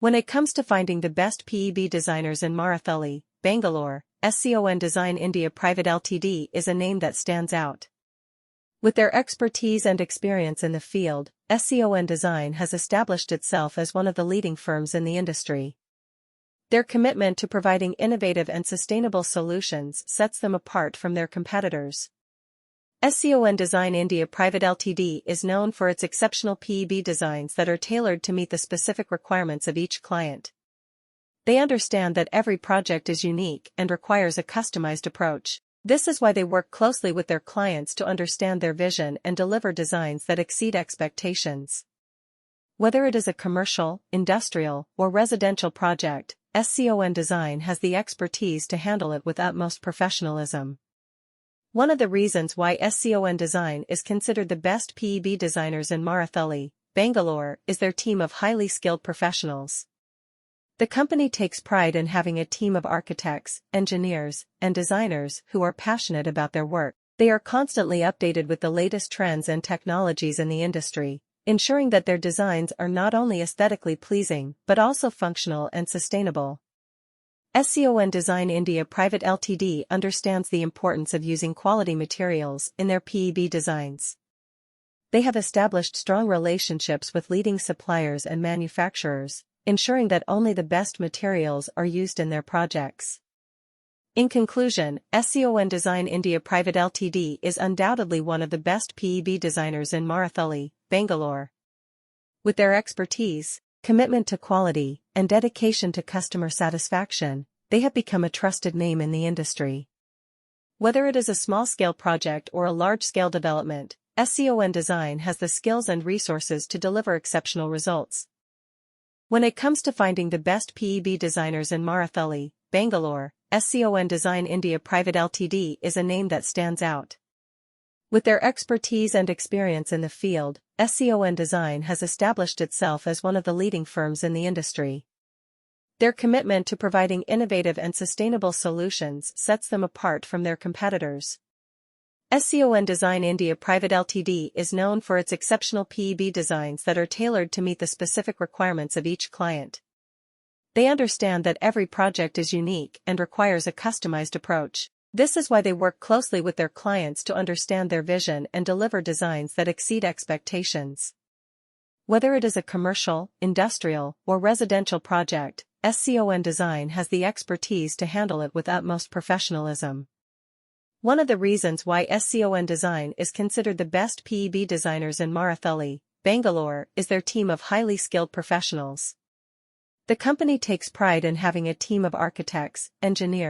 When it comes to finding the best PEB designers in Marathahalli, Bangalore, SCON Design India Pvt Ltd is a name that stands out. With their expertise and experience in the field, SCON Design has established itself as one of the leading firms in the industry. Their commitment to providing innovative and sustainable solutions sets them apart from their competitors. SCON Design India Pvt Ltd is known for its exceptional PEB designs that are tailored to meet the specific requirements of each client. They understand that every project is unique and requires a customized approach. This is why they work closely with their clients to understand their vision and deliver designs that exceed expectations. Whether it is a commercial, industrial, or residential project, SCON Design has the expertise to handle it with utmost professionalism. One of the reasons why SCON Design is considered the best PEB designers in Marathahalli, Bangalore, is their team of highly skilled professionals. The company takes pride in having a team of architects, engineers, and designers who are passionate about their work. They are constantly updated with the latest trends and technologies in the industry, ensuring that their designs are not only aesthetically pleasing but also functional and sustainable. SCON Design India Pvt Ltd understands the importance of using quality materials in their PEB designs. They have established strong relationships with leading suppliers and manufacturers, ensuring that only the best materials are used in their projects. In conclusion, SCON Design India Pvt Ltd is undoubtedly one of the best PEB designers in Marathahalli, Bangalore. With their expertise, commitment to quality, and dedication to customer satisfaction, they have become a trusted name in the industry. Whether it is a small-scale project or a large-scale development, SCON Design has the skills and resources to deliver exceptional results. When it comes to finding the best PEB designers in Marathahalli, Bangalore, SCON Design India Pvt Ltd is a name that stands out. With their expertise and experience in the field, SCON Design has established itself as one of the leading firms in the industry. Their commitment to providing innovative and sustainable solutions sets them apart from their competitors. SCON Design India Pvt Ltd is known for its exceptional PEB designs that are tailored to meet the specific requirements of each client. They understand that every project is unique and requires a customized approach. This is why they work closely with their clients to understand their vision and deliver designs that exceed expectations. Whether it is a commercial, industrial, or residential project, SCON Design has the expertise to handle it with utmost professionalism. One of the reasons why SCON Design is considered the best PEB designers in Marathahalli, Bangalore, is their team of highly skilled professionals. The company takes pride in having a team of architects, engineers,